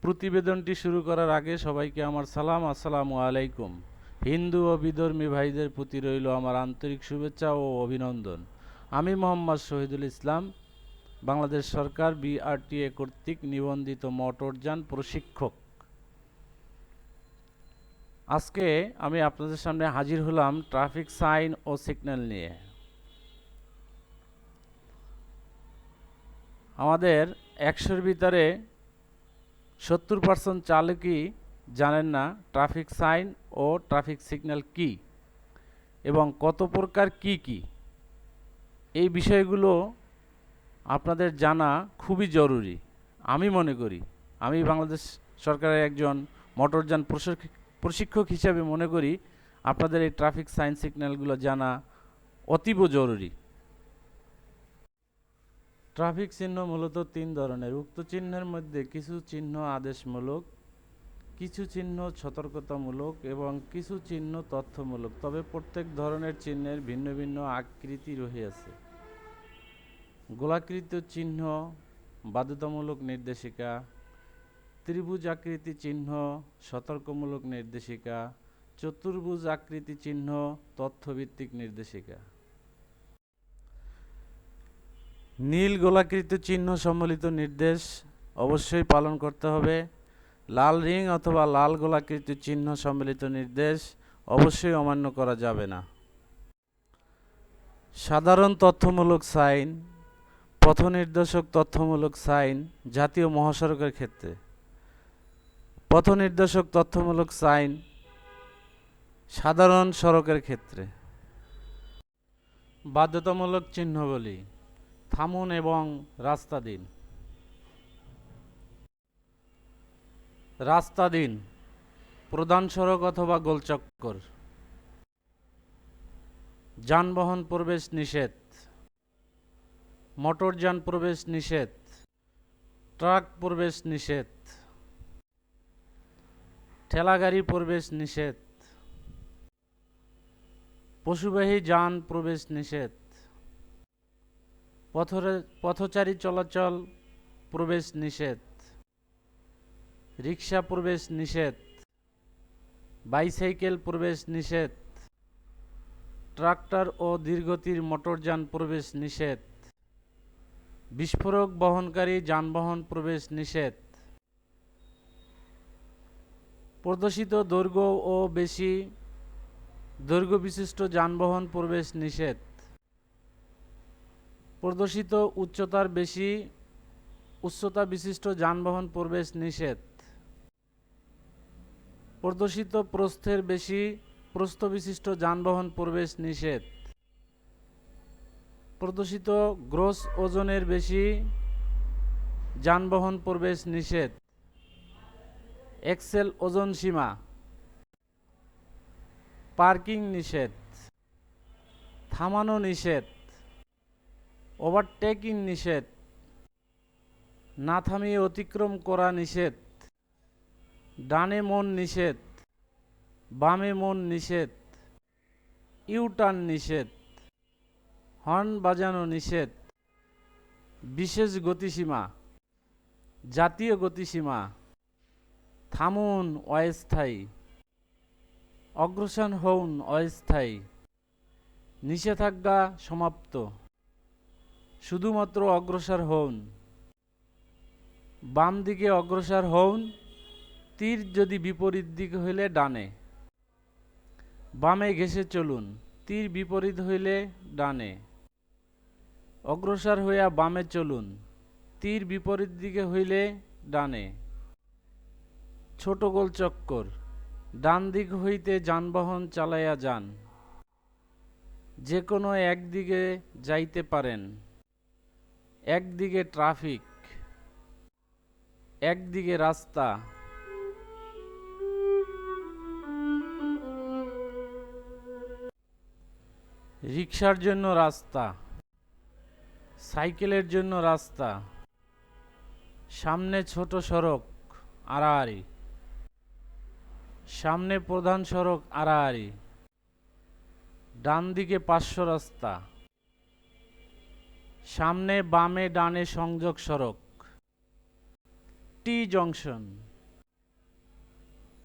প্রতিবেদনটি শুরু করার আগে সবাইকে আমার সালাম, আসসালামু আলাইকুম। হিন্দু ও বিধর্মী ভাইদের প্রতি রইল আমার আন্তরিক শুভেচ্ছা ও অভিনন্দন। আমি মোহাম্মদ শহীদুল ইসলাম, বাংলাদেশ সরকার BRTA কর্তৃক নিবন্ধিত মোটরযান প্রশিক্ষক। আজকে আমি আপনাদের সামনে হাজির হলাম ট্রাফিক সাইন ও সিগন্যাল নিয়ে। আমাদের 100-র ভিতরে 70% চালকই জানেন না ট্রাফিক সাইন ও ট্রাফিক সিগন্যাল কি এবং কত প্রকার কি। এই বিষয়গুলো আপনাদের জানা খুবই জরুরি। আমি মনে করি, আমি বাংলাদেশ সরকারের একজন মোটরযান প্রশিক্ষক হিসেবে মনে করি আপনাদের এই ট্রাফিক সাইন সিগন্যালগুলো জানা অতীব জরুরি। ট্রাফিক চিহ্ন মূলত 3 ধরনের। উক্ত চিহ্নের মধ্যে কিছু চিহ্ন আদেশমূলক, কিছু চিহ্ন সতর্কতামূলক এবং কিছু চিহ্ন তথ্যমূলক। তবে প্রত্যেক ধরনের চিহ্নের ভিন্ন ভিন্ন আকৃতি রহিয়াছে। গোলাকৃতি চিহ্ন বাধ্যতামূলক নির্দেশিকা, ত্রিভুজ আকৃতি চিহ্ন সতর্কমূলক নির্দেশিকা, চতুর্ভুজ আকৃতি চিহ্ন তথ্যভিত্তিক নির্দেশিকা। নীল গোলাকৃতি চিহ্ন সম্বলিত নির্দেশ অবশ্যই পালন করতে হবে। লাল রিং অথবা লাল গোলাকৃতি চিহ্ন সম্বলিত নির্দেশ অবশ্যই অমান্য করা যাবে না। সাধারণ তথ্যমূলক সাইন, পথনির্দেশক তথ্যমূলক সাইন জাতীয় মহাসড়কের ক্ষেত্রে, পথনির্দেশক তথ্যমূলক সাইন সাধারণ সড়কের ক্ষেত্রে। বাধ্যতামূলক চিহ্নগুলি: থামুন এবং রাস্তা দিন। রাস্তা দিন, প্রধান সড়ক অথবা গোলচক্কর। যানবাহন প্রবেশ নিষেধ, মোটরযান প্রবেশ নিষেধ, ট্রাক প্রবেশ নিষেধ, ঠেলাগাড়ি প্রবেশ নিষেধ, পশুবাহী যান প্রবেশ নিষেধ, পথচারী চলাচল প্রবেশ নিষেধ, রিক্সা প্রবেশ নিষেধ, বাইসাইকেল প্রবেশ নিষেধ, ট্রাক্টর ও দীর্ঘতির মোটরযান প্রবেশ নিষেধ, বিস্ফোরক বহনকারী যানবাহন প্রবেশ নিষেধ, প্রদর্শিত দৈর্ঘ্য ও বেশি দৈর্ঘ্য বিশিষ্ট যানবাহন প্রবেশ নিষেধ, প্রদর্শিত উচ্চতার বেশি উচ্চতা বিশিষ্ট যানবাহন প্রবেশ নিষেধ, প্রদর্শিত প্রস্থের বেশি প্রস্থ বিশিষ্ট যানবাহন প্রবেশ নিষেধ, প্রদর্শিত গ্রস ওজনের বেশি যানবাহন প্রবেশ নিষেধ, এক্সেল ওজন সীমা, পার্কিং নিষেধ, থামানো নিষেধ, ওভারটেকিং নিষেধ, না থামিয়ে অতিক্রম করা নিষেধ, ডানে মন নিষেধ, বামে মন নিষেধ, ইউটার্ন নিষেধ, হর্ন বাজানো নিষেধ, বিশেষ গতিসীমা, জাতীয় গতিসীমা, থামুন অস্থায়ী, অগ্রসর হউন অস্থায়ী, নিষেধাজ্ঞা সমাপ্ত, শুধুমাত্র অগ্রসর হউন, বাম দিকে অগ্রসর হউন, তীর যদি বিপরীত দিকে হইলে ডানে, বামে ঘেঁষে চলুন, তীর বিপরীত হইলে ডানে, অগ্রসর হইয়া বামে চলুন, তীর বিপরীত দিকে হইলে ডানে। ছোট গোল চক্কর, ডান দিক হইতে যানবাহন চালাইয়া যান, যে কোনো একদিকে যাইতে পারেন। একদিকে ট্রাফিক, একদিকে রাস্তা। রিক্সার জন্য রাস্তা, সাইকেলের জন্য রাস্তা, সামনে ছোট সড়ক আড়াআড়ি, সামনে প্রধান সড়ক আড়াআড়ি, ডান দিকে পার্শ্ব রাস্তা, সামনে বামে ডানে সংযোগ সড়ক, টি জংশন।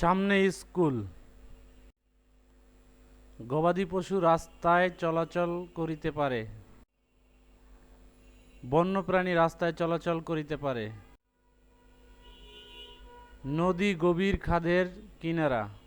সামনে স্কুল। গবাদি পশু রাস্তায় চলাচল করিতে পারে। বন্যপ্রাণী রাস্তায় চলাচল করিতে পারে। নদী গভীর খাদের কিনারা।